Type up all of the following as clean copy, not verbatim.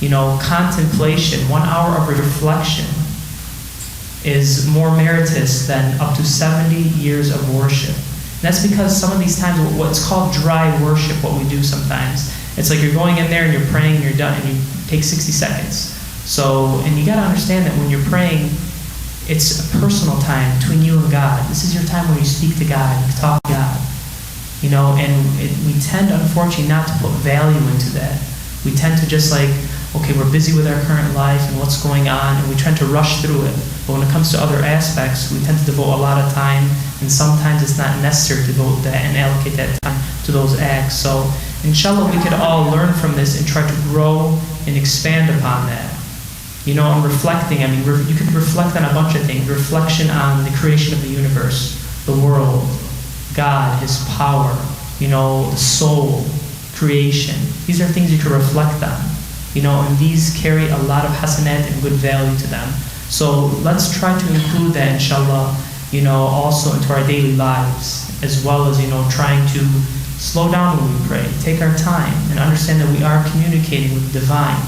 contemplation, 1 hour of reflection is more meritorious than up to 70 years of worship. And that's because some of these times, what's called dry worship, what we do sometimes, it's like you're going in there and you're praying and you're done and you take 60 seconds. And you got to understand that when you're praying, it's a personal time between you and God. This is your time where you speak to God, you talk to God. We tend, unfortunately, not to put value into that. We tend to just we're busy with our current life and what's going on, and we tend to rush through it. But when it comes to other aspects, we tend to devote a lot of time, and sometimes it's not necessary to devote that and allocate that time to those acts. So, inshallah, we could all learn from this and try to grow and expand upon that. And reflecting, you could reflect on a bunch of things. Reflection on the creation of the universe, the world, God, His power, the soul, creation. These are things you can reflect on. And these carry a lot of hasanat and good value to them. So let's try to include that, inshallah, also into our daily lives, as well as, trying to slow down when we pray, take our time, and understand that we are communicating with the divine.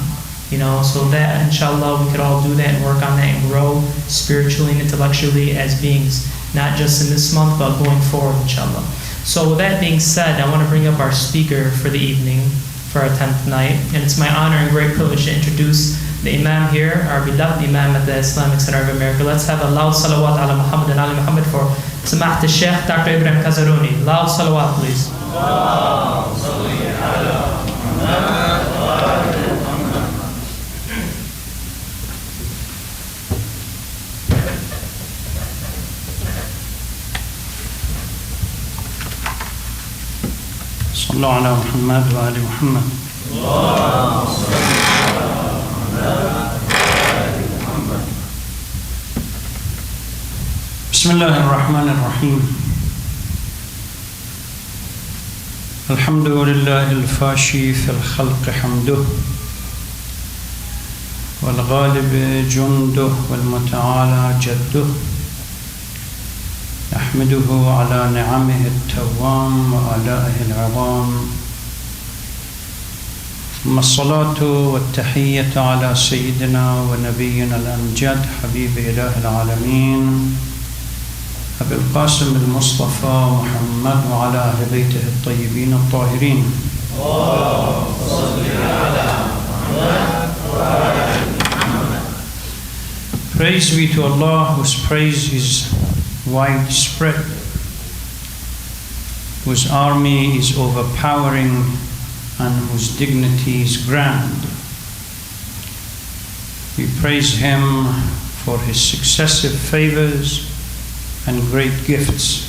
So that, inshallah, we could all do that and work on that and grow spiritually and intellectually as beings, not just in this month, but going forward, inshallah. So with that being said, I want to bring up our speaker for the evening, for our 10th night. And it's my honor and great privilege to introduce the Imam here, our beloved Imam at the Islamic Center of America. Let's have a loud salawat ala Muhammad and Ali Muhammad for Samahat al-Sheikh Dr. Ibrahim Kazaruni. Loud salawat, please. صلوا على محمد وآل محمد. بسم الله الرحمن الرحيم. الحمد لله الفاشي في الخلق حمده، والغالب جنده، والمتعالى جده. نحمده على نعمه التوام وآلائه العظام، ثم الصلاة والتحية على سيدنا ونبينا الأمجد حبيب إله العالمين أبي القاسم المصطفى محمد وعلى أهل بيته الطيبين الطاهرين. اللهم صل على محمد وعلى محمد. Praise be to Allah, whose praise is widespread, whose army is overpowering, and whose dignity is grand. We praise Him for His successive favors and great gifts.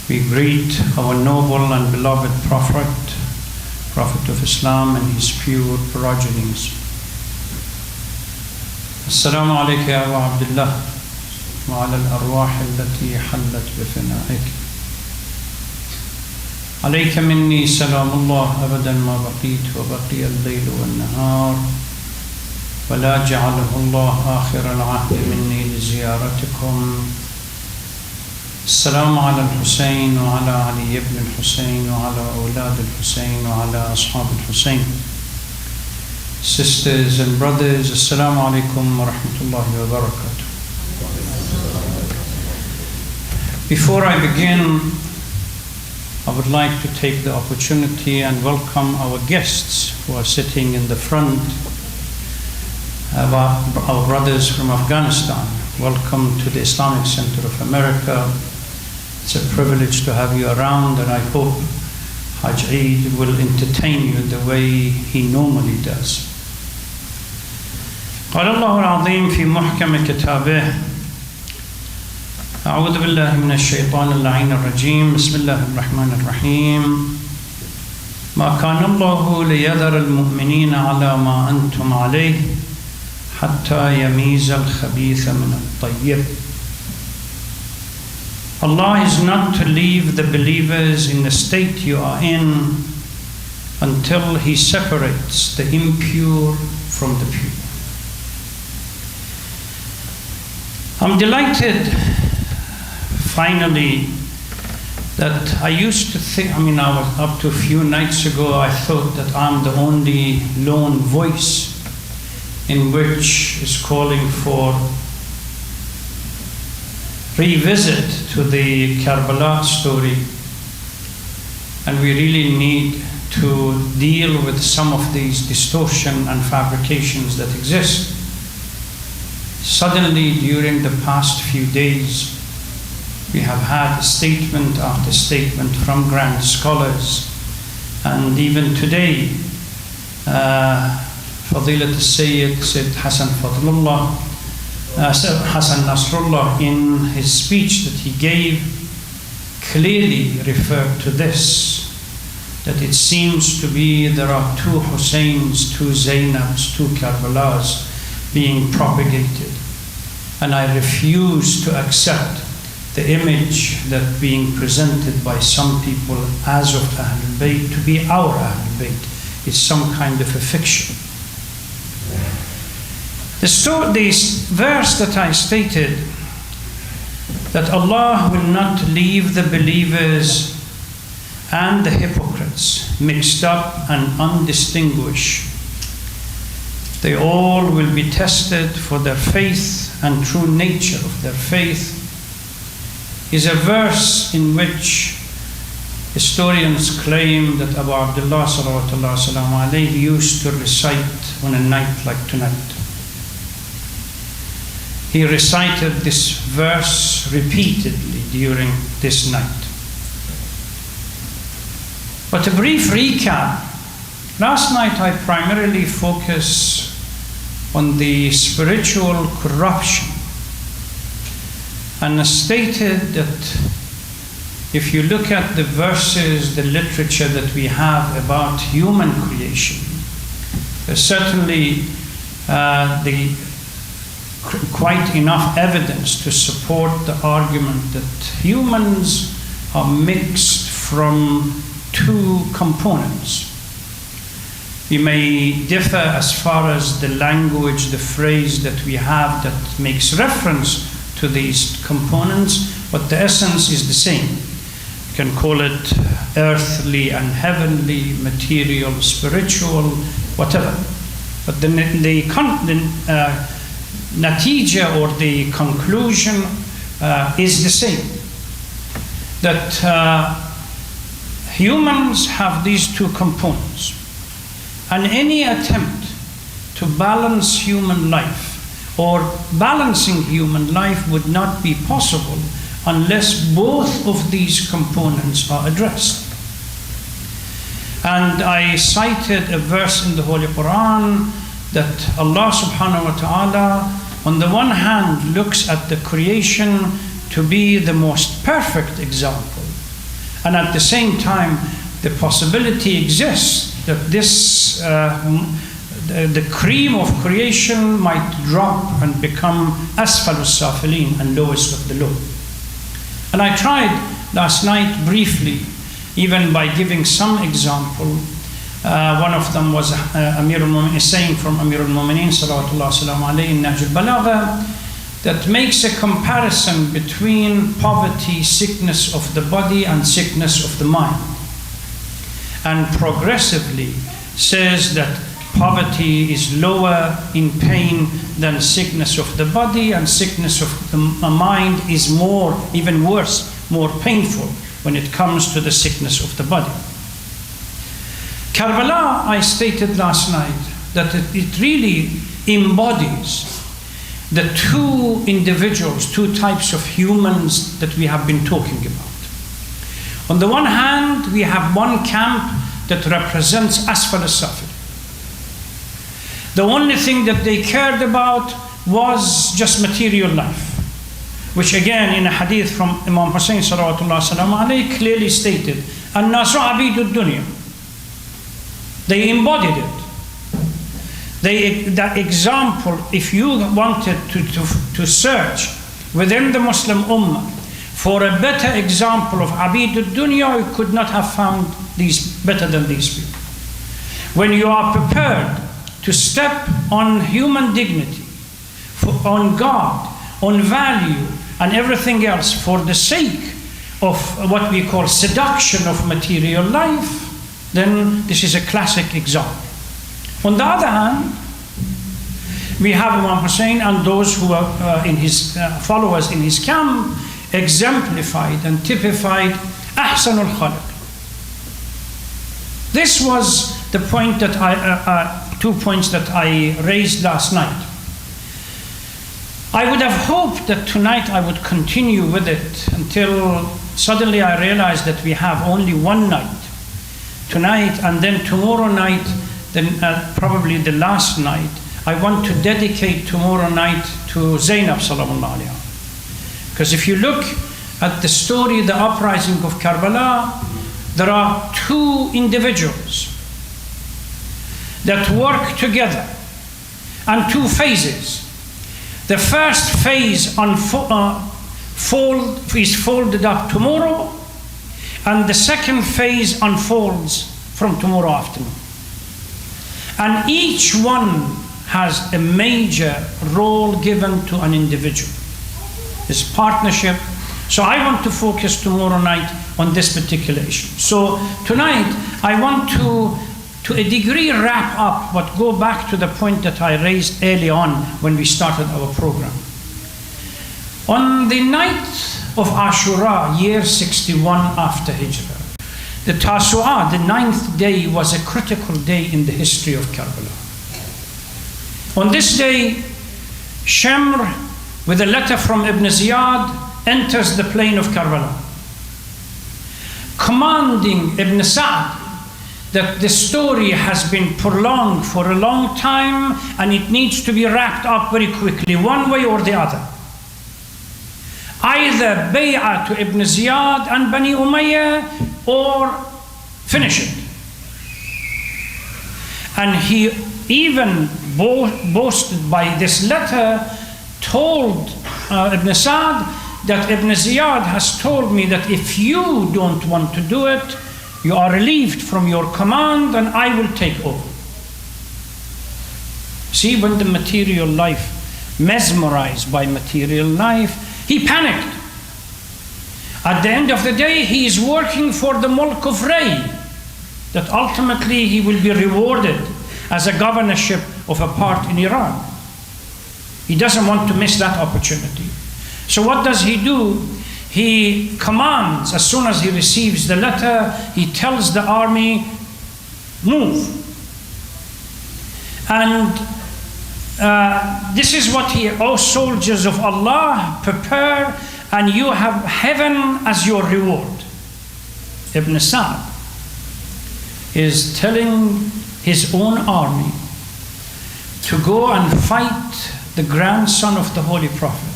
We greet our noble and beloved Prophet of Islam and his pure progenies. Assalamu alayka ya Abu Abdullah وعلى الأرواح التي حلت بفنائك. عليك مني سلام الله أبدا ما بقيت وبقي الليل والنهار، ولا جعله الله آخر العهد مني لزيارتكم. السلام على الحسين وعلى علي بن الحسين وعلى أولاد الحسين وعلى أصحاب الحسين. Sisters and brothers, Assalamu alaikum wa rahmatullahi wa barakatuh. Before I begin, I would like to take the opportunity and welcome our guests who are sitting in the front, our brothers from Afghanistan. Welcome to the Islamic Center of America. It's a privilege to have you around, and I hope Hajj Eid will entertain you the way he normally does. قال الله العظيم في محكم كتابه: أعوذ بالله من الشيطان اللعين الرجيم، بسم الله الرحمن الرحيم. ما كان الله ليذر المؤمنين على ما أنتم عليه حتى يميز الخبيث من الطيب. Allah is not to leave the believers in the state you are in until He separates the impure from the pure. I'm delighted finally that I used to think, I was up to a few nights ago, I thought that I'm the only lone voice in which is calling for revisit to the Karbala story. And we really need to deal with some of these distortion and fabrications that exist. Suddenly, during the past few days, we have had statement after statement from grand scholars, and even today, Fadilat al-Sayyid Sayyid Hassan Nasrullah, in his speech that he gave, clearly referred to this, that it seems to be there are two Husseins, two Zainabs, two Karbalas being propagated. And I refuse to accept the image that being presented by some people as of Ahlul Bayt to be our Ahlul Bayt. It's some kind of a fiction. This verse that I stated, that Allah will not leave the believers and the hypocrites mixed up and undistinguished. They all will be tested for their faith and true nature of their faith, is a verse in which historians claim that Abu Abdullah sallallahu alayhi used to recite on a night like tonight. He recited this verse repeatedly during this night. But a brief recap. Last night I primarily focused on the spiritual corruption, and I stated that if you look at the verses, the literature that we have about human creation, there's certainly quite enough evidence to support the argument that humans are mixed from two components. We may differ as far as the language, the phrase that we have that makes reference to these components, but the essence is the same. You can call it earthly and heavenly, material, spiritual, whatever. But the natija, or the conclusion, is the same. That humans have these two components. And any attempt to balance human life or balancing human life would not be possible unless both of these components are addressed. And I cited a verse in the Holy Quran that Allah subhanahu wa ta'ala on the one hand looks at the creation to be the most perfect example, and at the same time the possibility exists that this the cream of creation might drop and become asfalus safilin, and lowest of the low. And I tried last night briefly, even by giving some example. One of them was a saying from Amir al-Mu'mineen salawatullah salamu alayhi in Nahj al-Balagha, that makes a comparison between poverty, sickness of the body, and sickness of the mind, and progressively says that poverty is lower in pain than sickness of the body, and sickness of the mind is more, even worse, more painful when it comes to the sickness of the body. Karbala, I stated last night that it really embodies the two individuals, two types of humans that we have been talking about. On the one hand, we have one camp that represents Asfal al-Safil. The only thing that they cared about was just material life, which again in a hadith from Imam Hussein salawatullah salamu alayhi clearly stated, "An-nasu abidu dunya." They embodied it. That example, if you wanted to search within the Muslim Ummah for a better example of Abid al-Dunya, you could not have found these better than these people. When you are prepared to step on human dignity, on God, on value, and everything else for the sake of what we call seduction of material life, then this is a classic example. On the other hand, we have Imam Hussein and those who are in his followers in his camp exemplified and typified Ahsanul Khalq. This was the point that 2 points that I raised last night. I would have hoped that tonight I would continue with it until suddenly I realized that we have only one night tonight, and then tomorrow night, then probably the last night. I want to dedicate tomorrow night to Zainab Sallallahu Alaihi Wasallam. Because if you look at the story, the uprising of Karbala, there are two individuals that work together and two phases. The first phase is folded up tomorrow, and the second phase unfolds from tomorrow afternoon. And each one has a major role given to an individual. This partnership. So I want to focus tomorrow night on this particular issue. So tonight I want to a degree wrap up, but go back to the point that I raised early on when we started our program. On the night of Ashura, year 61 after Hijrah, the Tasu'ah, the 9th day, was a critical day in the history of Karbala. On this day, Shamr, with a letter from Ibn Ziyad, enters the plain of Karbala, commanding Ibn Sa'd that the story has been prolonged for a long time and it needs to be wrapped up very quickly, one way or the other. Either bay'ah to Ibn Ziyad and Bani Umayyah, or finish it. And he even boasted by this letter, told Ibn Sa'd that Ibn Ziyad has told me that if you don't want to do it, you are relieved from your command and I will take over. See, when the material life, mesmerized by material life, he panicked. At the end of the day, he is working for the Mulk of Ray, that ultimately he will be rewarded as a governorship of a part in Iran. He doesn't want to miss that opportunity. So what does he do? He commands, as soon as he receives the letter, he tells the army, move. And this is what O soldiers of Allah, prepare, and you have heaven as your reward. Ibn Sa'd is telling his own army to go and fight the grandson of the Holy Prophet,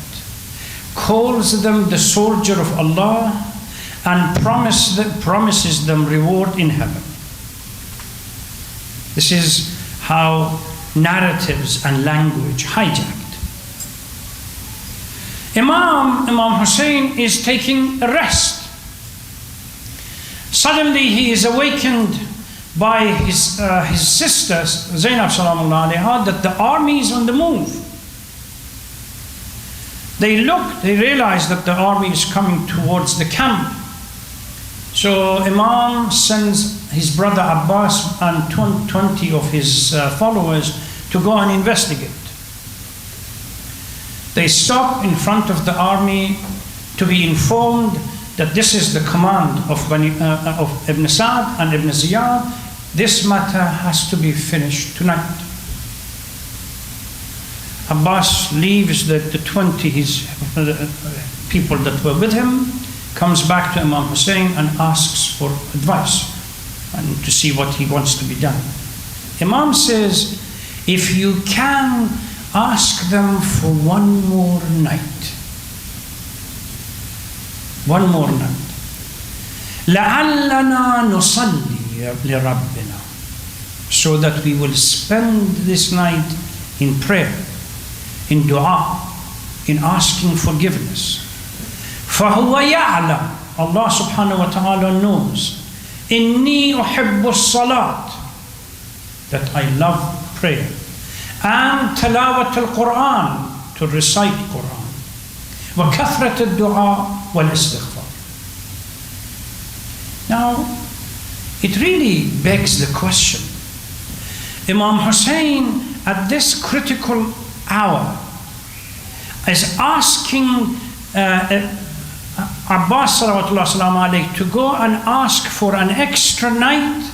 calls them the soldier of Allah, and promises them reward in heaven. This is how narratives and language hijacked. Imam Hussein is taking a rest. Suddenly he is awakened by his sister Zainab Sallallahu Alaihi Wasallam that the army is on the move. They realize that the army is coming towards the camp. So Imam sends his brother Abbas and 20 of his followers to go and investigate. They stop in front of the army to be informed that this is the command of Ibn Sa'd and Ibn Ziyad. This matter has to be finished tonight. Abbas leaves the 20 people that were with him, comes back to Imam Hussein and asks for advice and to see what he wants to be done. Imam says, if you can, ask them for one more night. One more night. لَعَلَّنَا نُصَلِّي لِرَبِّنَا, so that we will spend this night in prayer, in dua, in asking forgiveness. فَهُوَ يَعْلَمُ, Allah subhanahu wa ta'ala knows, إِنِّي أُحِبُّ الصَّلَاةِ, that I love prayer, and tilawat al-Quran, to recite Quran, وَكَثْرَةَ الدُّعَاء وَالْإِسْتِغْفَارِ, Now, it really begs the question. Imam Hussein, at this critical hour, is asking Abbas to go and ask for an extra night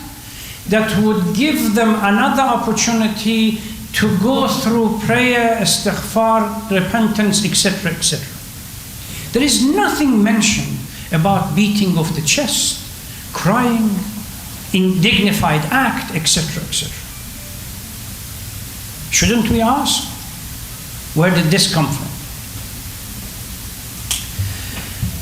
that would give them another opportunity to go through prayer, istighfar, repentance, etc., etc. There is nothing mentioned about beating of the chest, crying, indignified act, etc., etc. Shouldn't we ask? Where did this come from?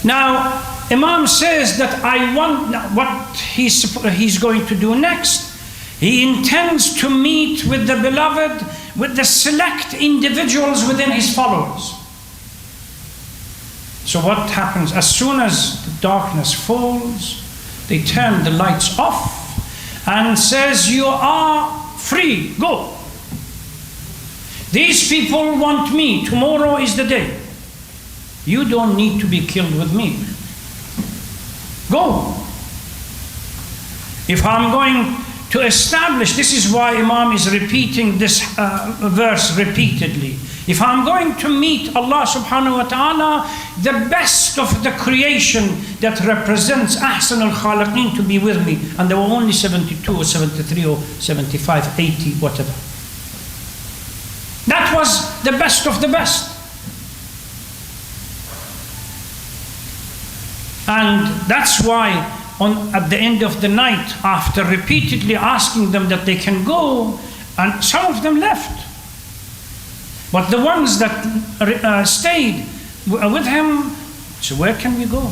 Now, Imam says that I want what he's going to do next. He intends to meet with the beloved, with the select individuals within his followers. So what happens? As soon as the darkness falls, they turn the lights off and says, you are free, go. These people want me, tomorrow is the day. You don't need to be killed with me. Go. If I'm going to establish, this is why Imam is repeating this verse repeatedly. If I'm going to meet Allah subhanahu wa ta'ala, the best of the creation that represents Ahsan al-Khaliqeen to be with me, and there were only 72 or 73 or 75, 80, whatever. That was the best of the best. And that's why at the end of the night, after repeatedly asking them that they can go, and some of them left. But the ones that stayed with him, so where can we go?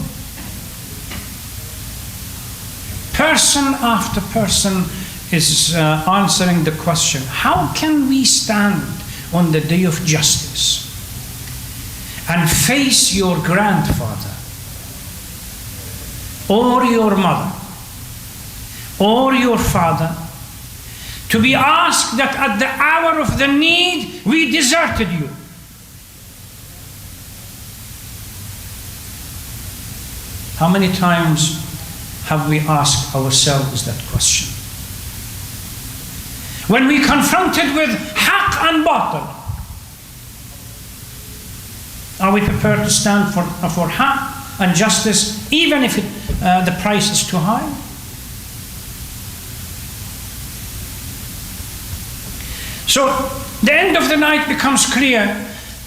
Person after person is answering the question, how can we stand on the day of justice and face your grandfather or your mother or your father to be asked that at the hour of the need we deserted you? How many times have we asked ourselves that question? When we confronted with haqq and batil, are we prepared to stand for haqq and justice even if the price is too high? So the end of the night becomes clear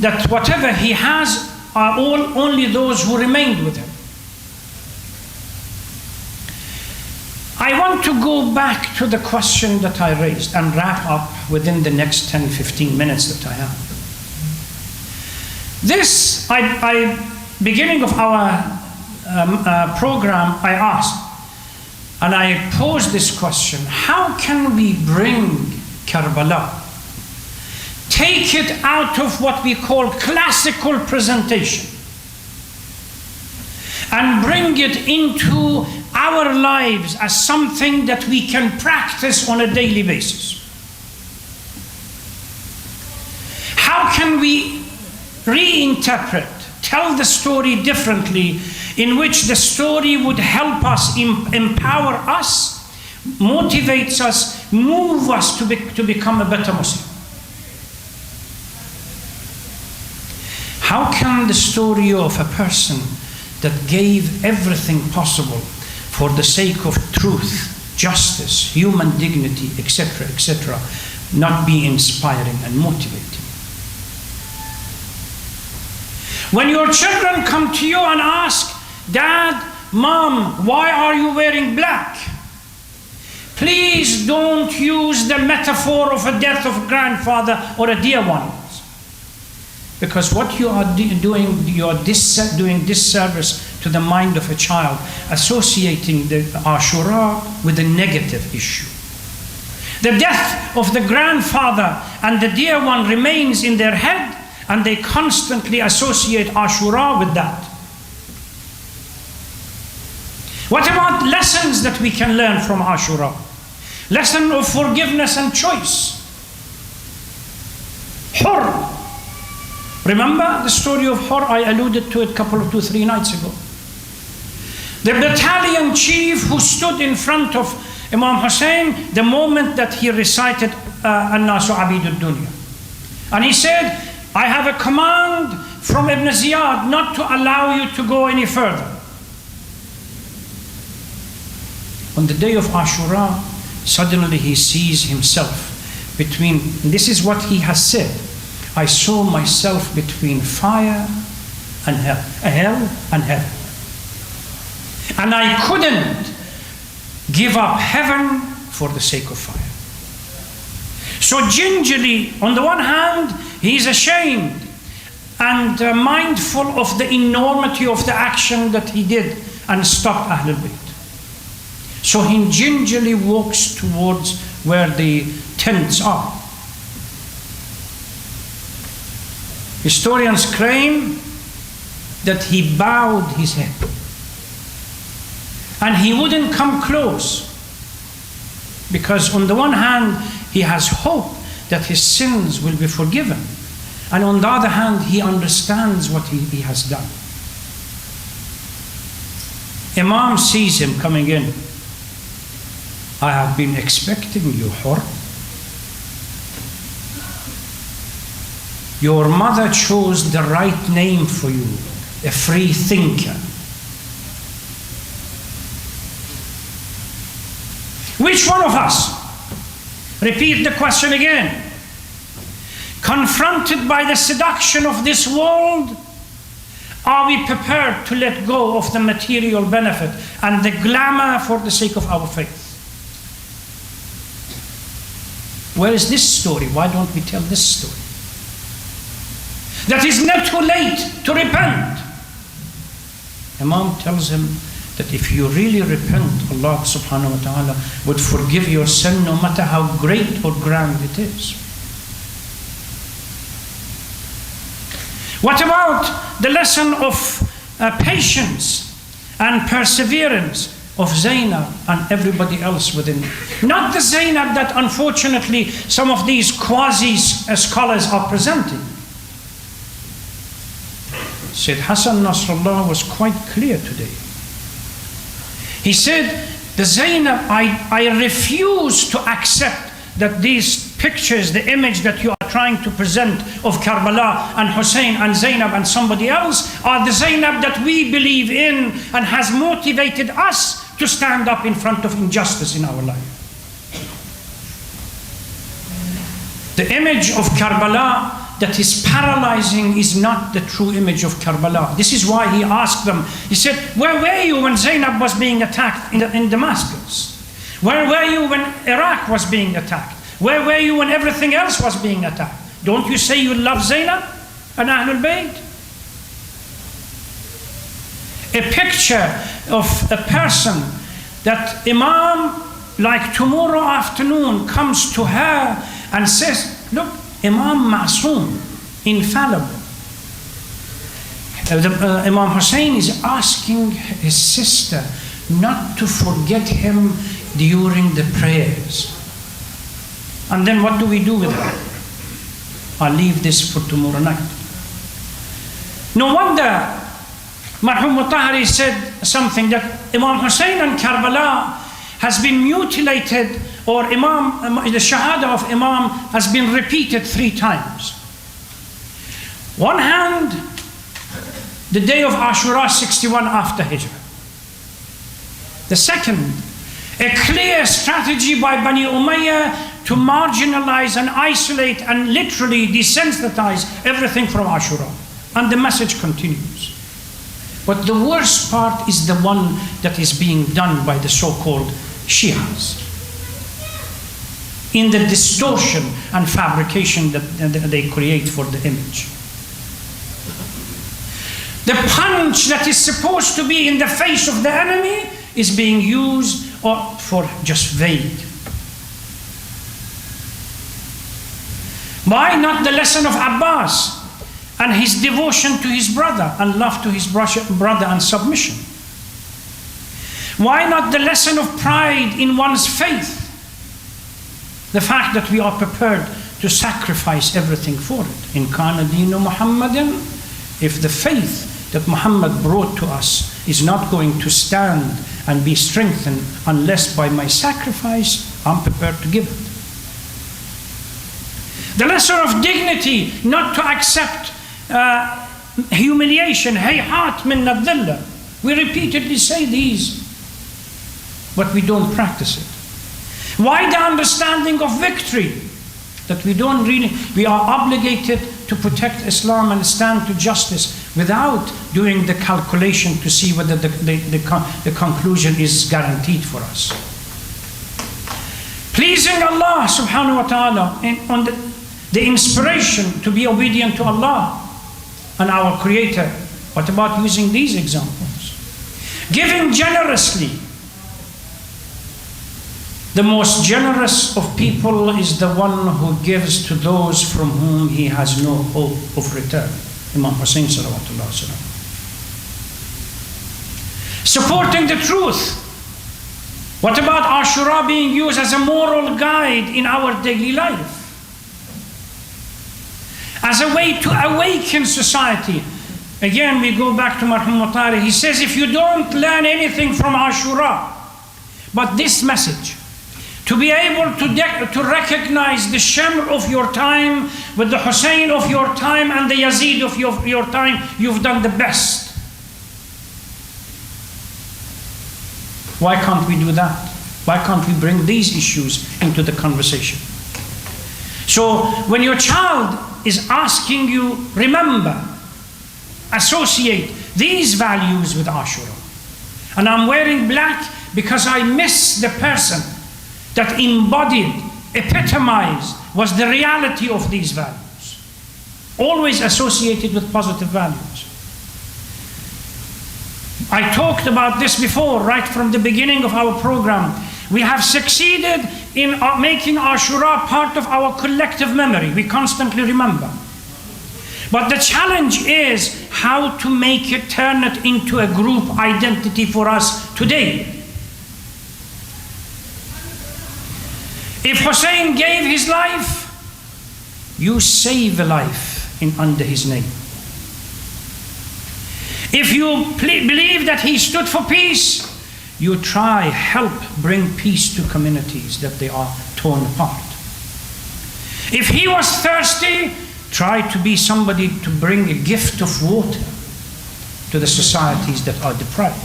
that whatever he has are only those who remained with him. I want to go back to the question that I raised and wrap up within the next 10-15 minutes that I have. This, beginning of our program, I asked, and I posed this question, how can we bring Karbala, take it out of what we call classical presentation, and bring it into our lives as something that we can practice on a daily basis? How can we reinterpret, tell the story differently, in which the story would help us, empower us, motivates us, move us to become a better Muslim? How can the story of a person that gave everything possible for the sake of truth, justice, human dignity, etc., etc., not be inspiring and motivating? When your children come to you and ask, Dad, Mom, why are you wearing black? Please don't use the metaphor of a death of a grandfather or a dear one. Because what you are doing, you are doing disservice to the mind of a child, associating the Ashura with a negative issue. The death of the grandfather and the dear one remains in their head, and they constantly associate Ashura with that. What about lessons that we can learn from Ashura? Lesson of forgiveness and choice. Hur. Remember the story of Hur? I alluded to it a couple of 2-3 nights ago. The battalion chief who stood in front of Imam Hussein the moment that he recited An-Nasu Abidud Dunya. And he said, I have a command from Ibn Ziyad not to allow you to go any further. On the day of Ashura, suddenly he sees himself between, and this is what he has said, I saw myself between fire and hell and heaven. And I couldn't give up heaven for the sake of fire. So gingerly, on the one hand, he is ashamed and mindful of the enormity of the action that he did and stopped Ahlul Bayt. So he gingerly walks towards where the tents are. Historians claim that he bowed his head and he wouldn't come close, because on the one hand he has hope that his sins will be forgiven, and on the other hand he understands what he has done. Imam sees him coming in. I have been expecting you, Hur. Your mother chose the right name for you, a free thinker. Which one of us, repeat the question again, confronted by the seduction of this world, are we prepared to let go of the material benefit and the glamour for the sake of our faith? Where is this story? Why don't we tell this story? That is not too late to repent. Imam tells him that if you really repent, Allah subhanahu wa ta'ala would forgive your sin no matter how great or grand it is. What about the lesson of patience and perseverance of Zainab and everybody else within? Not the Zainab that unfortunately some of these quasi-scholars are presenting. Sayyid Hassan Nasrallah was quite clear today. He said, the Zainab, I refuse to accept that these pictures, the image that you are trying to present of Karbala and Hussein and Zainab and somebody else are the Zainab that we believe in and has motivated us to stand up in front of injustice in our life. The image of Karbala that is paralyzing is not the true image of Karbala. This is why he asked them, he said, where were you when Zainab was being attacked in Damascus? Where were you when Iraq was being attacked? Where were you when everything else was being attacked? Don't you say you love Zainab and Ahlul Bayt? A picture of a person that Imam, like tomorrow afternoon, comes to her and says, look, Imam Ma'soom, infallible. Imam Hussein is asking his sister not to forget him during the prayers. And then what do we do with her? I'll leave this for tomorrow night. No wonder Marhum Mutahari said something, that Imam Hussein and Karbala has been mutilated, or the Shahada of Imam has been repeated 3 times. One hand, the day of Ashura 61 after Hijrah. The second, a clear strategy by Bani Umayyah to marginalize and isolate and literally desensitize everything from Ashura. And the message continues. But the worst part is the one that is being done by the so-called Shias, in the distortion and fabrication that they create for the image. The punch that is supposed to be in the face of the enemy is being used for just vague. Why not the lesson of Abbas and his devotion to his brother and love to his brother and submission? Why not the lesson of pride in one's faith? The fact that we are prepared to sacrifice everything for it. In kana dinu Muhammadin, if the faith that Muhammad brought to us is not going to stand and be strengthened unless by my sacrifice I'm prepared to give it. The lesson of dignity, not to accept humiliation. Hayhat min nadhilla. We repeatedly say these, but we don't practice it. Why the understanding of victory? That we are obligated to protect Islam and stand to justice without doing the calculation to see whether the conclusion is guaranteed for us. Pleasing Allah subhanahu wa ta'ala on the inspiration to be obedient to Allah and our Creator. What about using these examples? Giving generously. The most generous of people is the one who gives to those from whom he has no hope of return. Imam Hussein salawatullah wasalam. Supporting the truth. What about Ashura being used as a moral guide in our daily life? As a way to awaken society. Again, we go back to Marhum Mutari. He says, if you don't learn anything from Ashura, but this message, to be able to recognize the Shamr of your time with the Hussein of your time and the Yazid of your time, you've done the best. Why can't we do that? Why can't we bring these issues into the conversation? So when your child is asking you, remember, associate these values with Ashura. And I'm wearing black because I miss the person that embodied, epitomized, was the reality of these values. Always associated with positive values. I talked about this before, right from the beginning of our program. We have succeeded in making Ashura part of our collective memory. We constantly remember. But the challenge is how to make it, turn it into a group identity for us today. If Hussein gave his life, you save a life under his name. If you believe that he stood for peace, you try, help bring peace to communities that they are torn apart. If he was thirsty, try to be somebody to bring a gift of water to the societies that are deprived.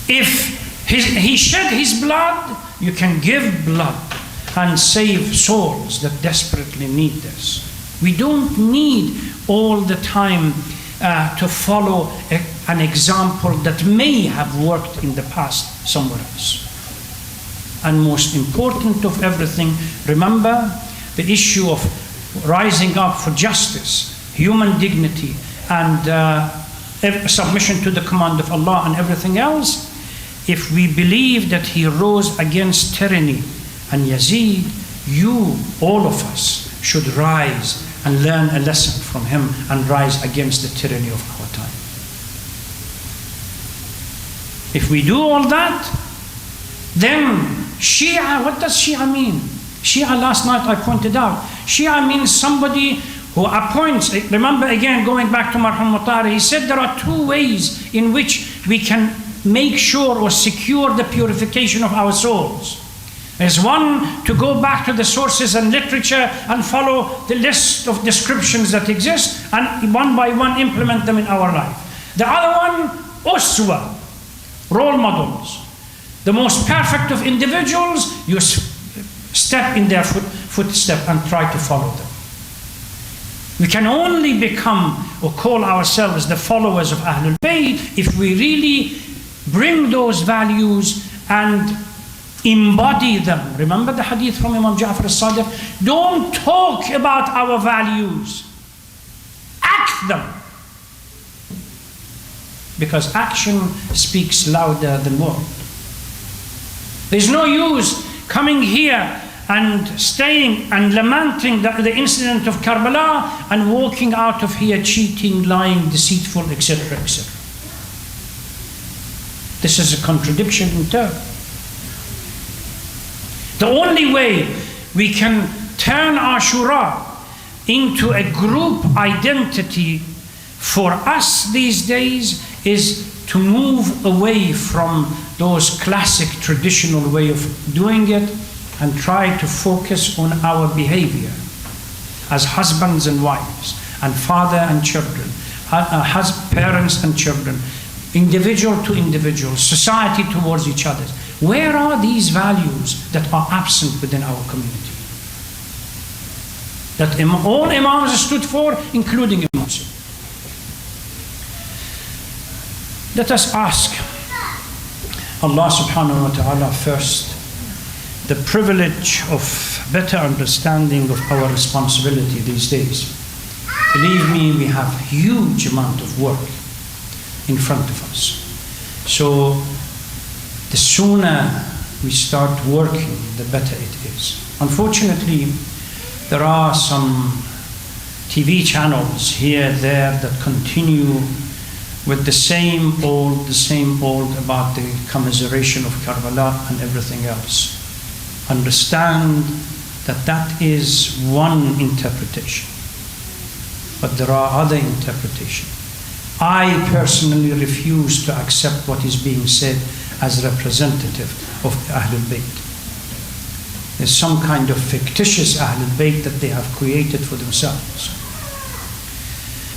If he shed his blood, you can give blood and save souls that desperately need this. We don't need all the time to follow an example that may have worked in the past somewhere else. And most important of everything, remember the issue of rising up for justice, human dignity, and submission to the command of Allah and everything else. If we believe that he rose against tyranny and Yazid, all of us, should rise and learn a lesson from him and rise against the tyranny of our time. If we do all that, then Shia, what does Shia mean? Shia, last night I pointed out, Shia means somebody who appoints. Remember again, going back to Marhum Mutari, he said there are two ways in which we can make sure or secure the purification of our souls. There's one, to go back to the sources and literature and follow the list of descriptions that exist and one by one implement them in our life. The other one, uswa, role models. The most perfect of individuals, you step in their footstep and try to follow them. We can only become or call ourselves the followers of Ahlul Bayt if we really bring those values and embody them. Remember the hadith from Imam Ja'far as-Sadiq? Don't talk about our values. Act them. Because action speaks louder than words. There's no use coming here and staying and lamenting the incident of Karbala and walking out of here cheating, lying, deceitful, etc., etc. This is a contradiction in terms. The only way we can turn Ashura into a group identity for us these days is to move away from those classic traditional way of doing it and try to focus on our behavior as husbands and wives, and father and children, parents and children, individual to individual, society towards each other. Where are these values that are absent within our community? That all Imams stood for, including Imams. Let us ask Allah subhanahu wa ta'ala first the privilege of better understanding of our responsibility these days. Believe me, we have huge amount of work in front of us. So the sooner we start working, the better it is. Unfortunately, there are some TV channels here, there that continue with the same old about the commiseration of Karbala and everything else. Understand that that is one interpretation, but there are other interpretations. I personally refuse to accept what is being said as representative of Ahlul Bayt. There's some kind of fictitious Ahlul Bayt that they have created for themselves.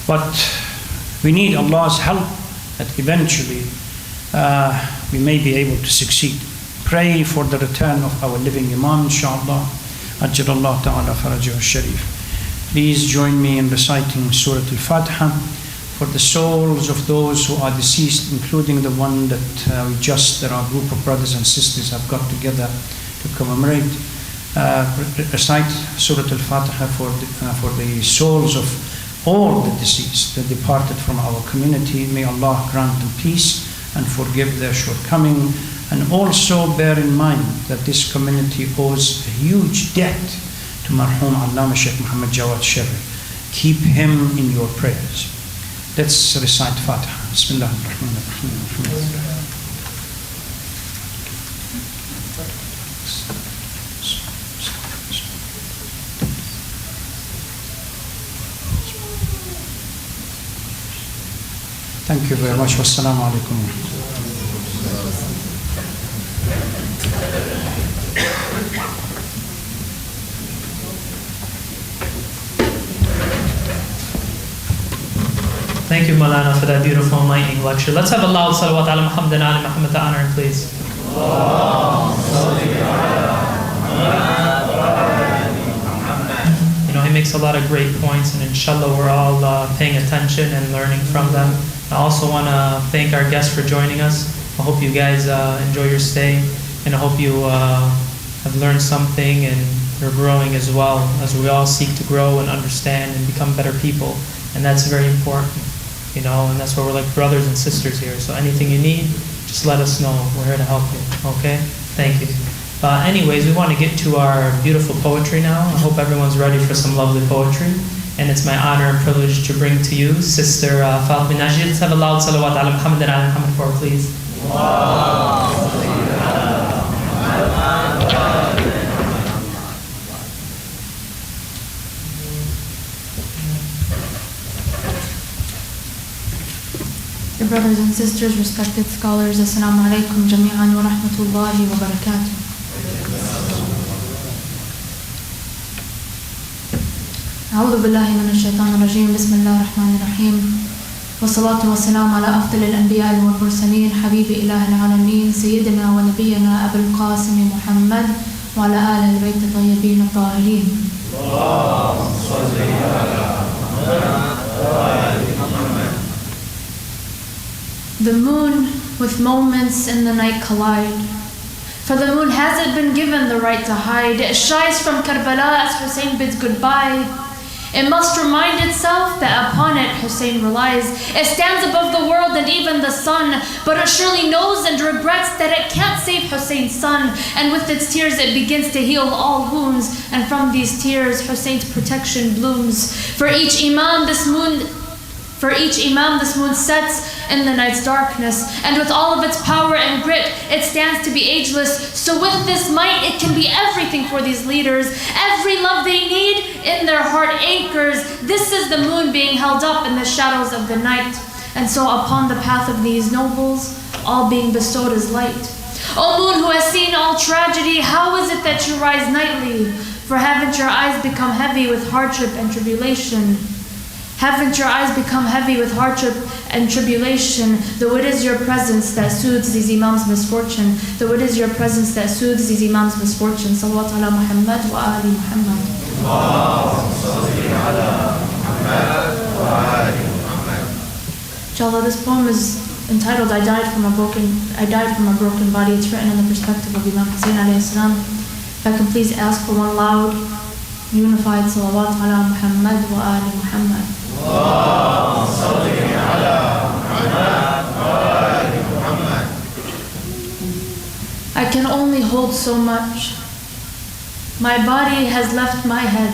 But we need Allah's help that eventually we may be able to succeed. Pray for the return of our living Imam, inshallah. Ajjalallahu ta'ala farajahu al-sharif. Please join me in reciting Surah Al-Fatiha for the souls of those who are deceased, including the one that there are a group of brothers and sisters have got together to commemorate. Recite Surah Al-Fatiha for the souls of all the deceased, the departed from our community. May Allah grant them peace and forgive their shortcoming. And also bear in mind that this community owes a huge debt to Marhum Allama Sheikh Muhammad Jawad Sharri. Keep him in your prayers. Let's recite Fatiha. Bismillah ar-Rahman ar-Rahim. Thank you very much. Wassalamu alaikum. Thank you, Malana, for that beautiful enlightening lecture. Let's have a loud salawat ala Muhammad and ala Muhammad to honor him, please. You know, he makes a lot of great points, and inshallah we're all paying attention and learning from them. I also want to thank our guests for joining us. I hope you guys enjoy your stay, and I hope you have learned something and you're growing as well, as we all seek to grow and understand and become better people. And that's very important, you know, and that's why we're like brothers and sisters here. So anything you need, just let us know. We're here to help you, okay? Thank you. Anyways, we want to get to our beautiful poetry now. I hope everyone's ready for some lovely poetry. And it's my honor and privilege to bring to you Sister Fatima Najid. Let's have a loud salawat ala Muhammad and ala Muhammad for her, please. Dear brothers and sisters, respected scholars, Assalamu alaikum jami'an wa rahmatullahi wa barakatuh. أعوذ بالله من الشيطان الرجيم بسم الله الرحمن الرحيم والصلاة والسلام على أفضل الأنبياء والمرسلين حبيب إله العالمين سيدنا ونبينا أبي القاسم محمد وعلى آل البيت الطيبين الطاهرين. اللهم صل على محمد. The moon with moments in the night collide. For the moon hasn't been given the right to hide. It shies from Karbala as Hussein bids goodbye. It must remind itself that upon it Hussein relies. It stands above the world and even the sun, but it surely knows and regrets that it can't save Hussein's son. And with its tears it begins to heal all wounds, and from these tears Hussein's protection blooms. For each Imam this moon For each imam, this moon sets in the night's darkness, and with all of its power and grit, it stands to be ageless. So with this might, it can be everything for these leaders. Every love they need in their heart anchors. This is the moon being held up in the shadows of the night. And so upon the path of these nobles, all being bestowed as light. O moon who has seen all tragedy, how is it that you rise nightly? For haven't your eyes become heavy with hardship and tribulation? Haven't your eyes become heavy with hardship and tribulation? Though it is your presence that soothes these imams' misfortune. Though it is your presence that soothes these imams' misfortune. Salawat ala Muhammad wa ali Muhammad. Inshallah, this poem is entitled I died from a broken body. It's written in the perspective of Imam Hussein alayhi salam. If I can please ask for one loud, unified salawat ala Muhammad wa ali Muhammad. I can only hold so much. My body has left my head,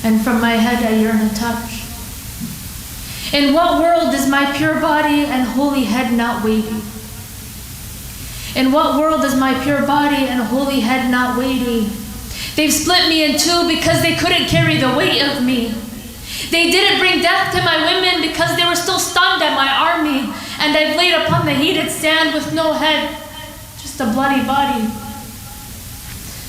and from my head I yearn a touch. In what world is my pure body and holy head not weighty? In what world is my pure body and holy head not weighty? They've split me in two because they couldn't carry the weight of me. They didn't bring death to my women because they were still stunned at my army. And I've laid upon the heated sand with no head, just a bloody body.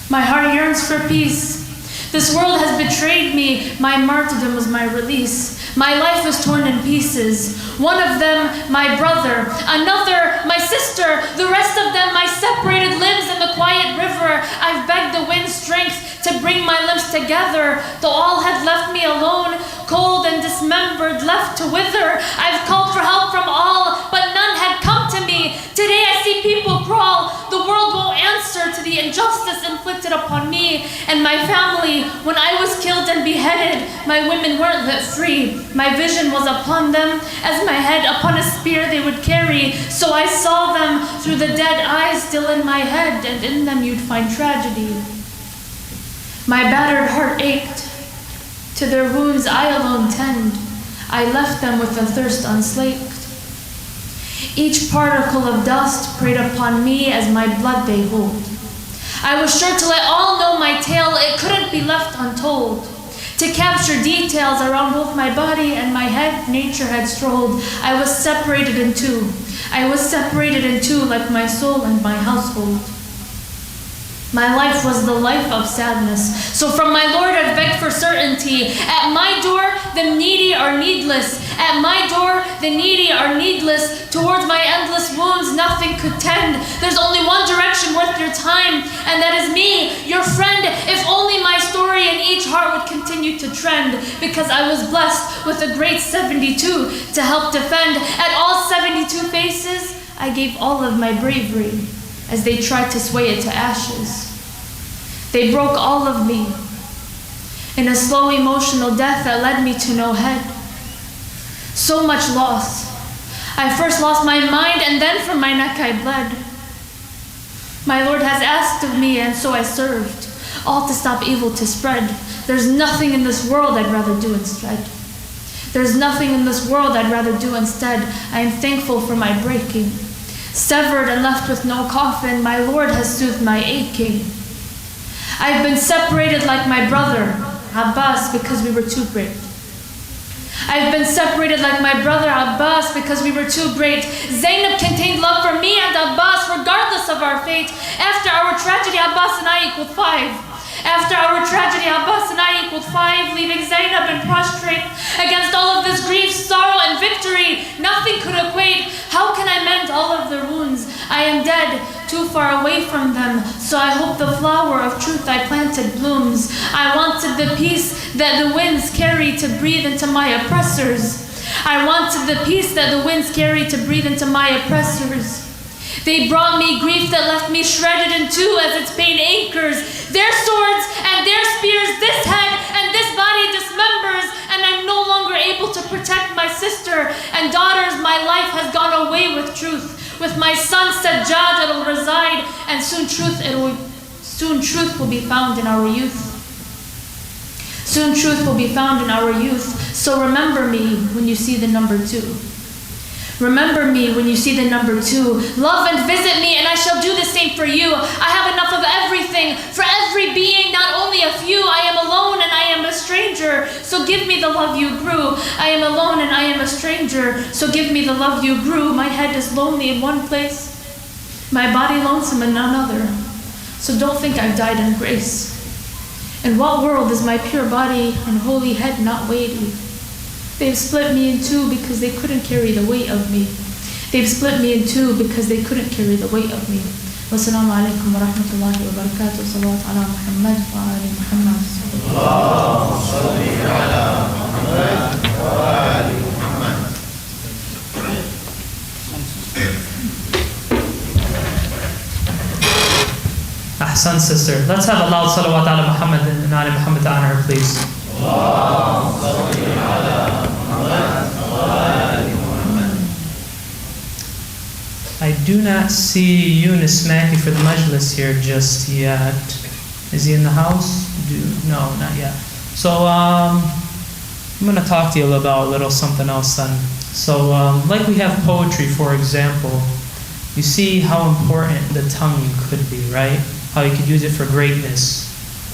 My heart yearns for peace. This world has betrayed me. My martyrdom was my release. My life was torn in pieces. One of them, my brother. Another, my sister. The rest of them, my separated limbs in the quiet river. I've begged the wind's strength to bring my limbs together. Though all had left me alone, cold and dismembered, left to wither. I've called for help from all, but none had come to me. Today I see people crawl. The world won't answer to the injustice inflicted upon me and my family. When I was killed and beheaded, my women weren't let free. My vision was upon them as my head upon a spear they would carry. So I saw them through the dead eyes still in my head, and in them you'd find tragedy. My battered heart ached. To their wounds I alone tend. I left them with a thirst unslaked. Each particle of dust preyed upon me as my blood they hold. I was sure to let all know my tale, it couldn't be left untold. To capture details around both my body and my head, nature had strolled. I was separated in two. I was separated in two like my soul and my household. My life was the life of sadness. So from my Lord I've begged for certainty. At my door, the needy are needless. At my door, the needy are needless. Towards my endless wounds, nothing could tend. There's only one direction worth your time, and that is me, your friend. If only my story in each heart would continue to trend, because I was blessed with a great 72 to help defend. At all 72 faces, I gave all of my bravery as they tried to sway it to ashes. They broke all of me in a slow emotional death that led me to no head. So much loss. I first lost my mind, and then from my neck I bled. My Lord has asked of me, and so I served, all to stop evil to spread. There's nothing in this world I'd rather do instead. There's nothing in this world I'd rather do instead. I am thankful for my breaking. Severed and left with no coffin, my Lord has soothed my aching. I've been separated like my brother, Abbas, because we were too great. I've been separated like my brother, Abbas, because we were too great. Zainab contained love for me and Abbas, regardless of our fate. After our tragedy, Abbas and I equaled 5. After our tragedy, Abbas and I equaled 5, leaving Zainab in prostrate. Against all of this grief, sorrow, and victory, nothing could equate. How can I mend all of their wounds? I am dead, too far away from them, so I hope the flower of truth I planted blooms. I wanted the peace that the winds carry to breathe into my oppressors. I wanted the peace that the winds carry to breathe into my oppressors. They brought me grief that left me shredded in two as its pain anchors. Their swords and their spears, this head and this body dismembers, and I'm no longer able to protect my sister and daughters. My life has gone away with truth. With my son Sajjad it'll reside, and soon truth will be found in our youth. Soon truth will be found in our youth. So remember me when you see the number 2. Remember me when you see the number 2. Love and visit me, and I shall do the same for you. I have enough of everything, for every being, not only a few. I am alone and I am a stranger, so give me the love you grew. I am alone and I am a stranger, so give me the love you grew. My head is lonely in one place, my body lonesome in another. So don't think I've died in grace. In what world is my pure body and holy head not weighty? They've split me in two because they couldn't carry the weight of me. They've split me in two because they couldn't carry the weight of me. Wassalamu alaikum wa rahmatullahi wa barakatuh. Salawat ala Muhammad wa ali Muhammad. Allahumma salli ala Muhammad wa ali Muhammad. Ahsan, sister. Let's have a loud salawat ala Muhammad and ali Muhammad to honor her, please. Allahumma salli ala Muhammad wa ali Muhammad. I do not see Yunus Mackey for the majlis here just yet. Is he in the house? No, not yet. So I'm going to talk to you about a little something else then. So like we have poetry, for example, you see how important the tongue could be, right? How you could use it for greatness,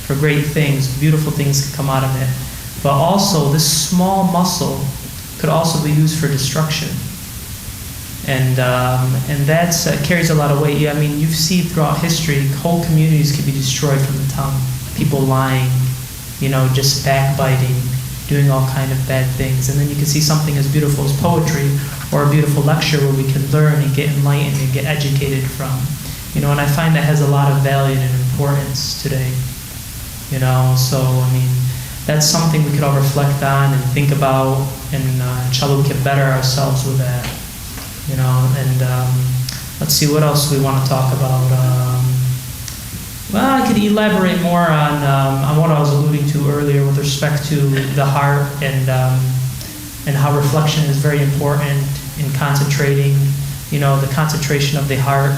for great things, beautiful things could come out of it. But also, this small muscle could also be used for destruction. And that carries a lot of weight. I mean, you've seen throughout history, whole communities could be destroyed from the tongue. People lying, just backbiting, doing all kind of bad things. And then you can see something as beautiful as poetry or a beautiful lecture where we can learn and get enlightened and get educated from. And I find that has a lot of value and importance today. So, that's something we could all reflect on and think about, and inshallah we can better ourselves with that. Let's see what else we want to talk about. Well, I could elaborate more on what I was alluding to earlier with respect to the heart and how reflection is very important in concentrating. The concentration of the heart.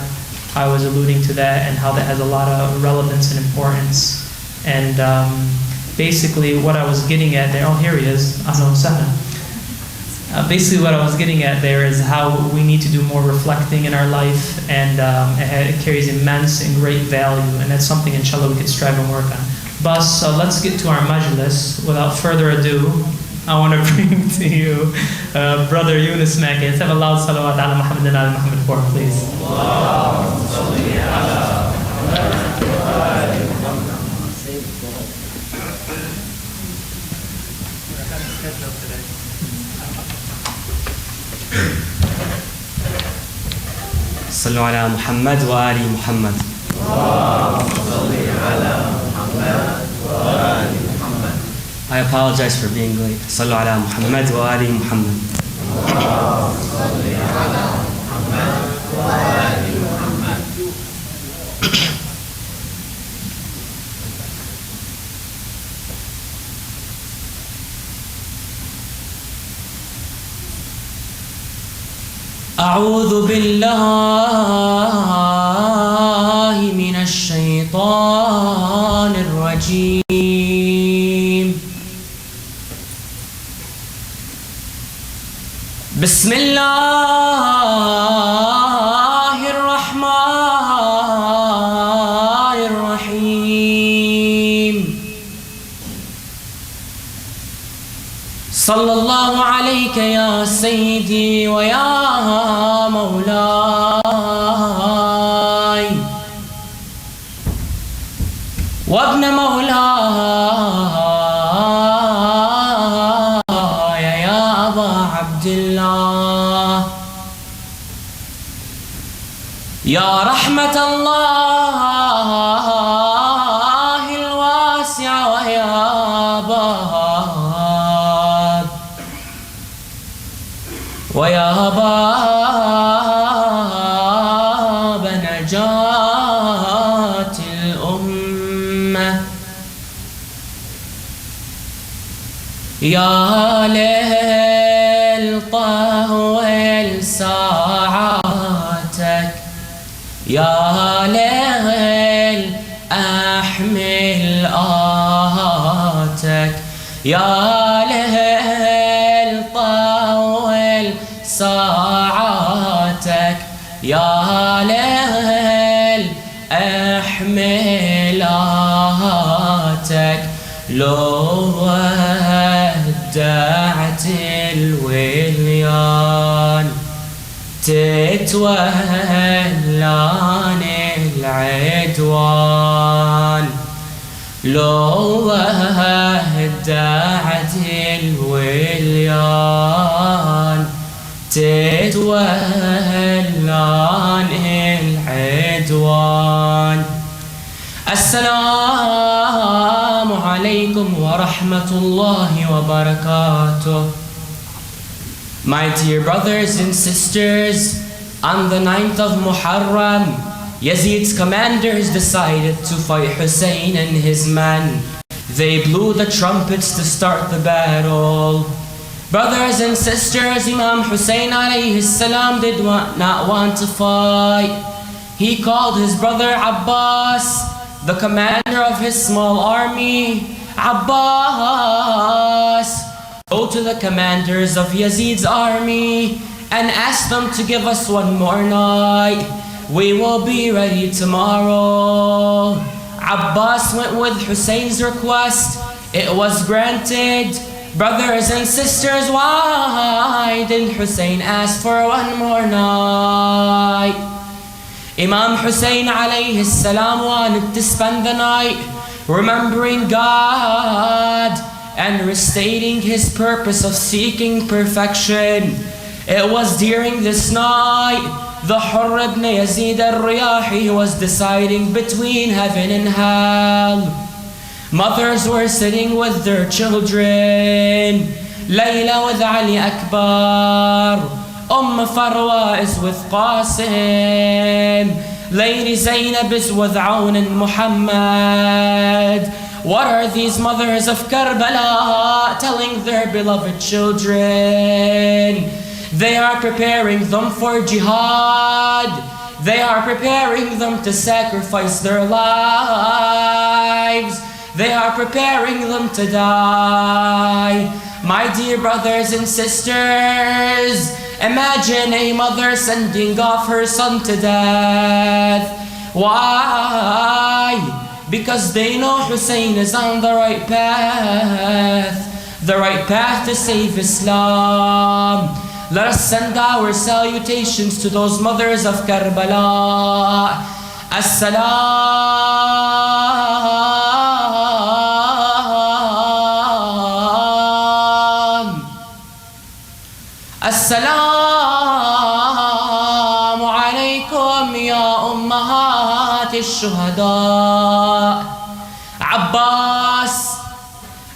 I was alluding to that and how that has a lot of relevance and importance. And basically, what I was getting at there. Oh, here he is. Basically, what I was getting at there is how we need to do more reflecting in our life, and it carries immense and great value, and that's something, inshallah, we could strive and work on. But let's get to our majlis. Without further ado, I want to bring to you Brother Yunus Mackey. Let's have a loud salawat ala Muhammad and ala Muhammad for him, please. Allahumma salli ala Muhammad wa ali Muhammad. صلوا على محمد وآل محمد. I apologize for being late. صلوا على محمد وآل محمد. أعوذ بالله من الشيطان الرجيم. بسم الله الرحمن الرحيم. صلى الله عليك يا سيدي ويا مولاي وابن مولاي يا أبا عبد الله، يا رحمة الله الواسعة ويا باب نجاة الأمة، يا ليل طول ساعاتك، يا ليل أحمل آهاتك، يا ليل طول ساعاتك يا ليل احملاتك لو ودعت الوليان تتولاني العدوان لو ودعت الوليان تتولاني العدوان. السلام عليكم ورحمة الله وبركاته. My dear brothers and sisters, on the 9th of Muharram, Yazid's commanders decided to fight Hussein and his men. They blew the trumpets to start the battle. Brothers and sisters, Imam Hussein alayhi salam did not want to fight. He called his brother Abbas, the commander of his small army. Abbas, go to the commanders of Yazid's army and ask them to give us one more night. We will be ready tomorrow. Abbas went with Hussein's request. It was granted. Brothers and sisters, why didn't Hussein ask for one more night? Imam Hussein alayhi salam wanted to spend the night remembering God and restating his purpose of seeking perfection. It was during this night the Hurr ibn Yazid al-Riyahi was deciding between heaven and hell. Mothers were sitting with their children. Layla with Ali Akbar. Farwa is with Qasim. Lady Zainab is with Aun and Muhammad. What are these mothers of Karbala telling their beloved children? They are preparing them for jihad. They are preparing them to sacrifice their lives. They are preparing them to die. My dear brothers and sisters, imagine a mother sending off her son to death. Why? Because they know Hussein is on the right path to save Islam. Let us send our salutations to those mothers of Karbala. Assalamu alaikum ya ummahat al-shuhada.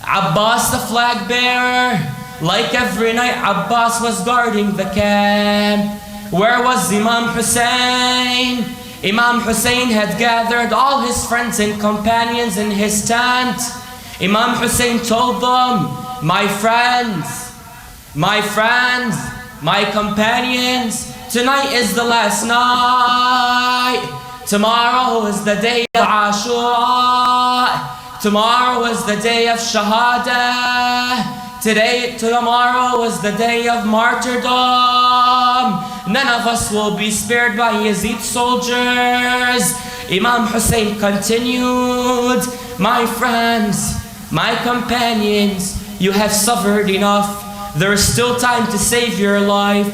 Abbas the flag bearer. Like every night, Abbas was guarding the camp. Where was Imam Hussein? Imam Hussein had gathered all his friends and companions in his tent. Imam Hussein told them, my friends, my companions, tonight is the last night. Tomorrow is the day of Ashura. Tomorrow is the day of Shahada. Tomorrow is the day of martyrdom. None of us will be spared by Yazid soldiers. Imam Hussein continued, my friends, my companions, you have suffered enough. There is still time to save your life.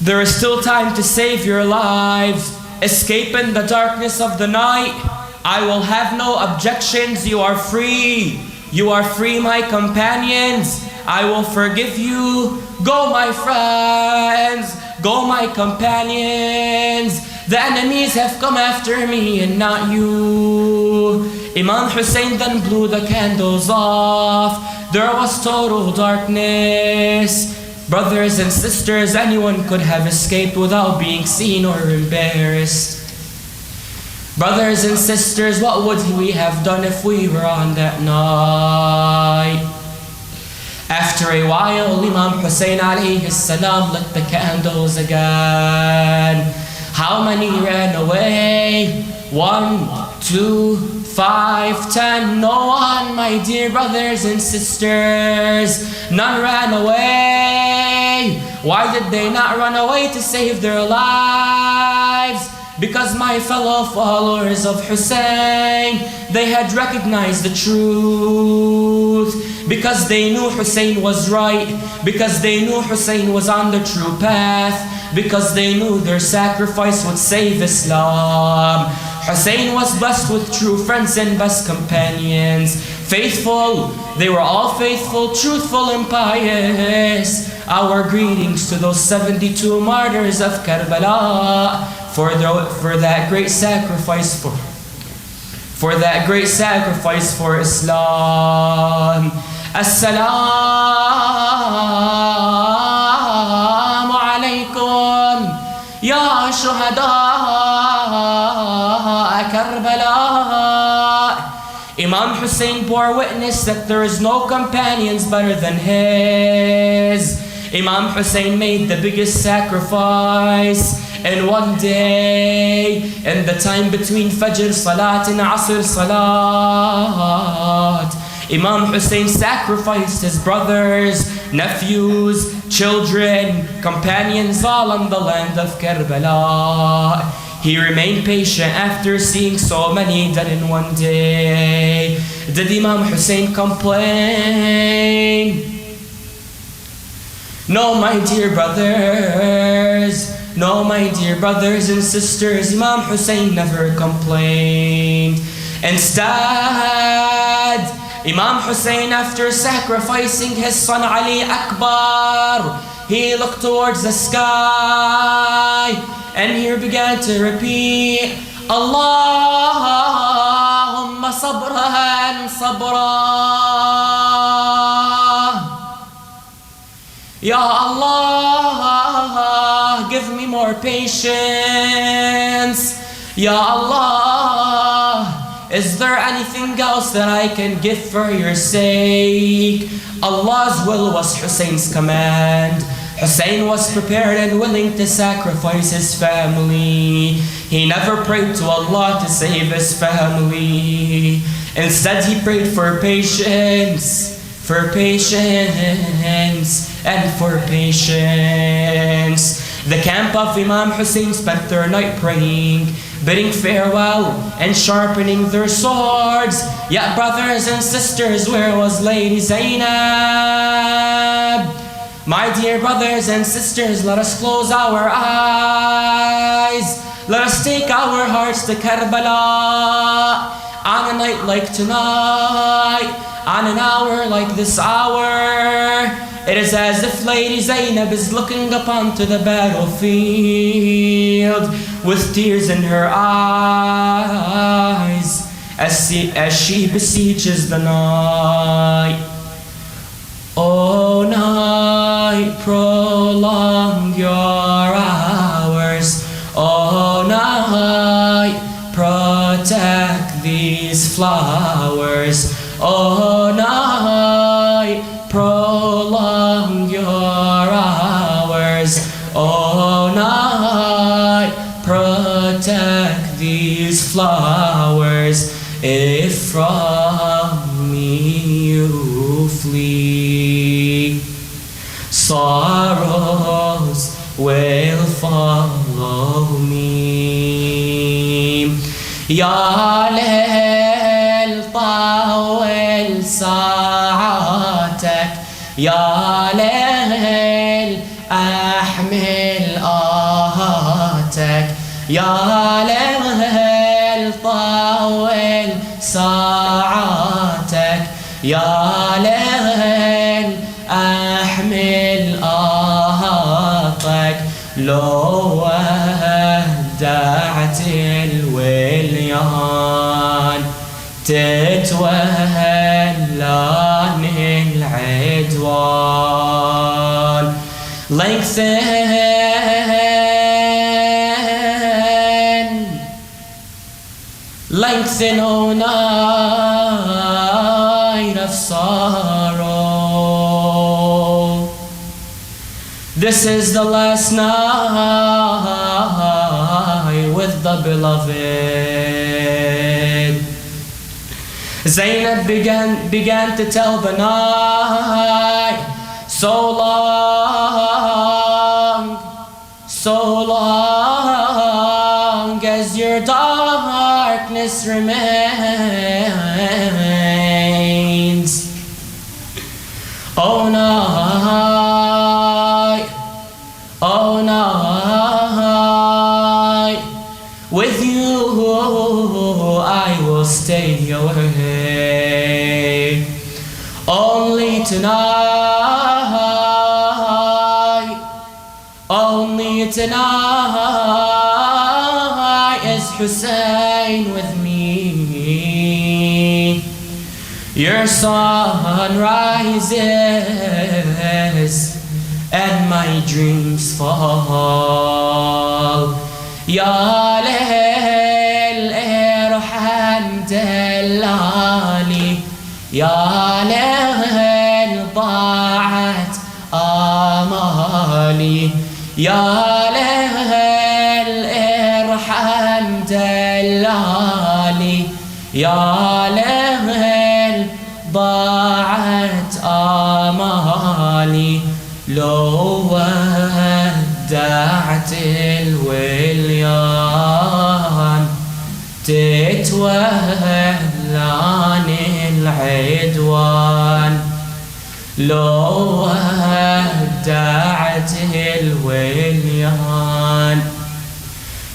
There is still time to save your lives. Escape in the darkness of the night. I will have no objections. You are free. You are free, my companions. I will forgive you. Go, my friends. Go, my companions. The enemies have come after me and not you. Imam Hussein then blew the candles off. There was total darkness. Brothers and sisters, anyone could have escaped without being seen or embarrassed. Brothers and sisters, what would we have done if we were on that night? After a while, Imam Hussein alayhi salam lit the candles again. How many ran away? 1, 2, 5:10. No one, my dear brothers and sisters, none ran away. Why did they not run away to save their lives? Because my fellow followers of Hussein, they had recognized the truth. Because they knew Hussein was right. Because they knew Hussein was on the true path. Because they knew their sacrifice would save Islam. Hussein was blessed with true friends and best companions. Faithful, they were all faithful, truthful and pious. Our greetings to those 72 martyrs of Karbala for that great sacrifice for Islam. Assalamu alaikum ya shuhada Karbala. Imam Hussein bore witness that there is no companions better than his. Imam Hussein made the biggest sacrifice in one day, in the time between Fajr Salat and Asr Salat. Imam Hussein sacrificed his brothers, nephews, children, companions, all on the land of Karbala. He remained patient after seeing so many dead in one day. Did Imam Hussein complain? No, my dear brothers. No, my dear brothers and sisters, Imam Hussein never complained. Instead, Imam Hussein, after sacrificing his son Ali Akbar, he looked towards the sky and he began to repeat, Allahumma sabran sabra. Ya Allah, give me more patience. Ya Allah, is there anything else that I can give for your sake? Allah's will was Hussein's command. Hussein was prepared and willing to sacrifice his family. He never prayed to Allah to save his family. Instead, he prayed for patience. For patience and for patience. The camp of Imam Hussein spent their night praying, bidding farewell and sharpening their swords. Yet brothers and sisters, where was Lady Zainab? My dear brothers and sisters, let us close our eyes. Let us take our hearts to Karbala on a night like tonight. On an hour like this hour, it is as if Lady Zainab is looking up onto the battlefield with tears in her eyes as she besieges the night. O night, prolong your hours. O night, protect these flowers. O night, prolong your hours. O night, protect these flowers. If from me you flee, sorrows will follow me. Ya Lil طول ساعاتك يا ليل أحمل آهاتك يا ليل طول ساعاتك يا ليل أحمل آهاتك لو ودعت الوليان تتولاني العدوان. Lengthen, O night of sorrow. This is the last night with the beloved. Zainab began to tell the night, so long as your darkness remains. Oh night, with you I will stay away. Only tonight is Hussein with me. Your sun rises and my dreams fall. Ya Layl irham dallali, Ya Layl ضاعت آمالي, Ya Layl irham dallali, Ya Layl ضاعت آمالي. لو ودعت الوليان تتولاني العدوان. لو ودعت الوليان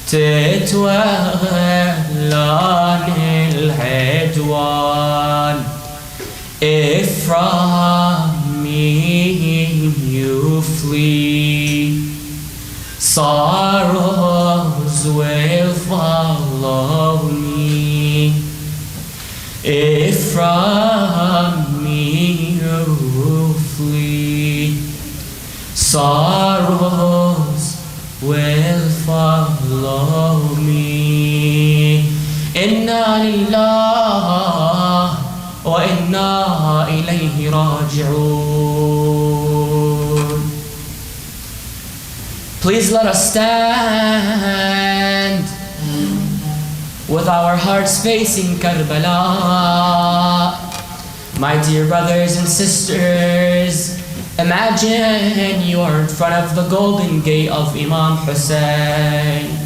تتولاني العدوان. If from me you flee, sorrows will follow me. If from me you flee, sorrows will follow me. Inna lillah wa inna ilayhi raji'un. Please let us stand with our hearts facing Karbala. My dear brothers and sisters, imagine you are in front of the golden gate of Imam Hussein.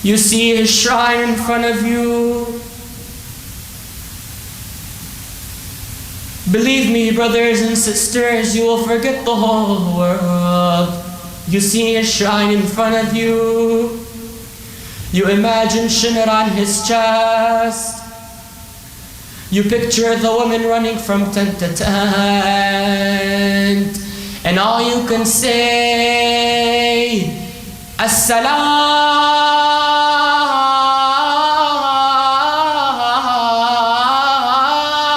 You see his shrine in front of you. Believe me, brothers and sisters, you will forget the whole world. You see his shrine in front of you. You imagine shimmer on his chest. You picture the woman running from tent to tent. And all you can say,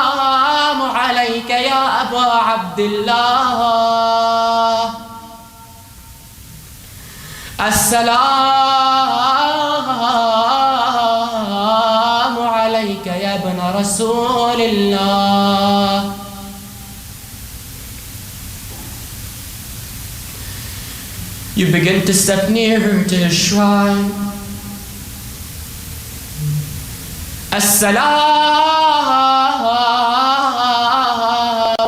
Assalamu alayka ya Abu Abdullah. Assalamu alayka ya ibn Rasulillah. You begin to step nearer to his shrine. Assalamu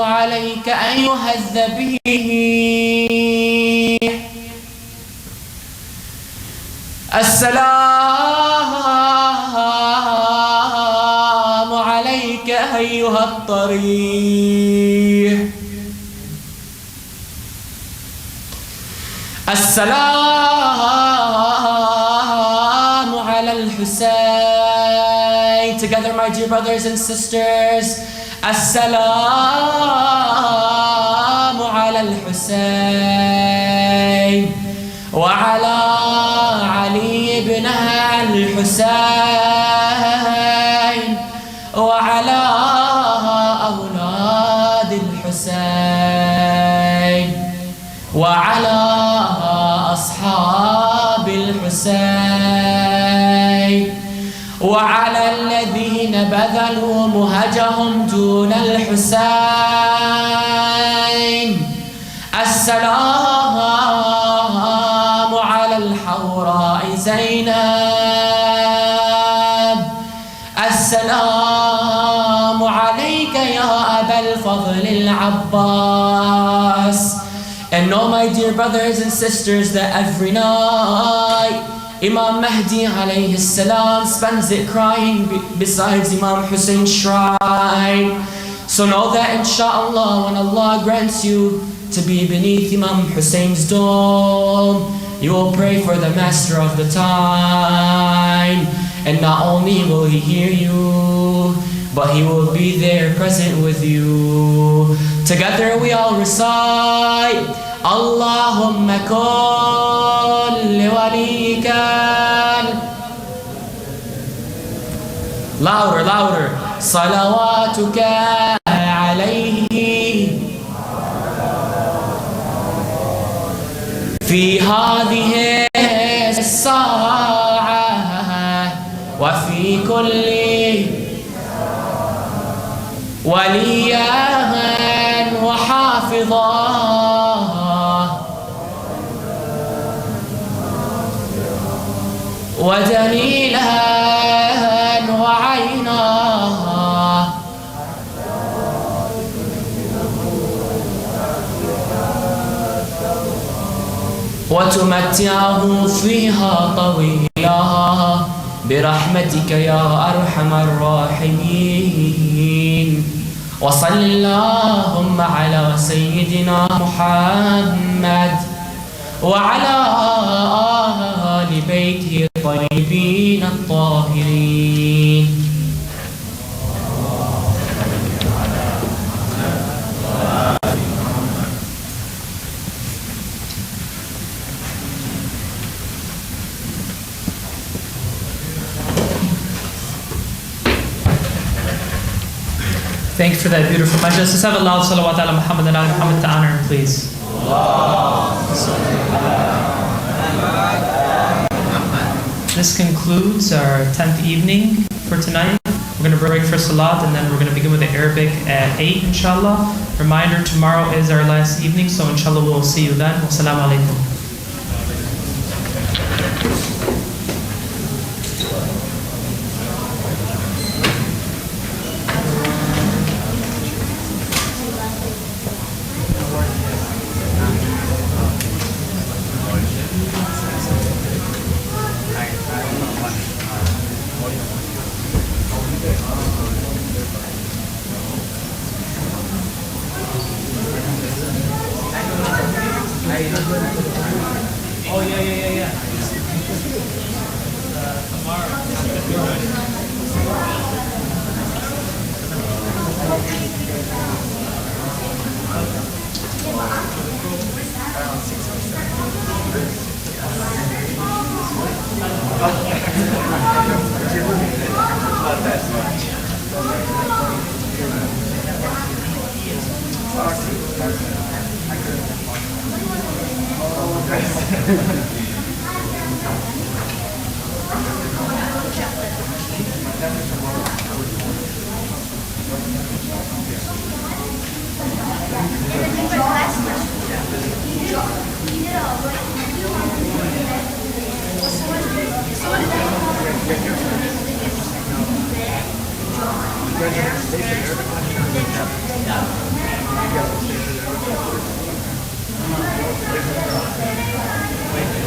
alayka ayyuha al-dhabih. Assalamu alayka ayyuha al-tarih. Assalamu ala al-Husayn. Together, my dear brothers and sisters. Assalamu ala al-Husayn. Wa ala Ali ibn al-Husayn. Wa ala awlad al-Husayn. Wa ala أصحاب الحسين وعلى الذين بذلوا مهجهم دون الحسين. السلام على الحوراء زينب الفضل العباس. And know, my dear brothers and sisters, that every night Imam Mahdi alayhi salam spends it crying besides Imam Hussein's shrine. So know that inshallah, when Allah grants you to be beneath Imam Hussein's dome, you will pray for the master of the time. And not only will he hear you, but he will be there present with you. Together we all recite, Allahumma kulli walika. Louder, louder. Salawatuka alayhi في هذه الساعة وفي كل وليا وحافظا ودليلا وعينا وتمتعه فيها طويلا برحمتك يا أرحم الراحمين. وصل اللهم على سيدنا محمد وعلى آل بيته الطيبين الطاهرين. Thank you for that beautiful majlis. Let's have a loud salawat ala Muhammad and ala Muhammad to honor him, please. This concludes our 10th evening for tonight. We're going to break for salat and then we're going to begin with the Arabic at 8, inshallah. Reminder, tomorrow is our last evening, so inshallah we'll see you then. Wassalamu alaikum.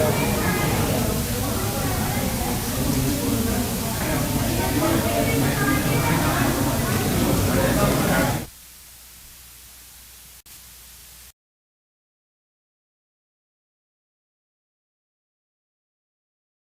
Thank you.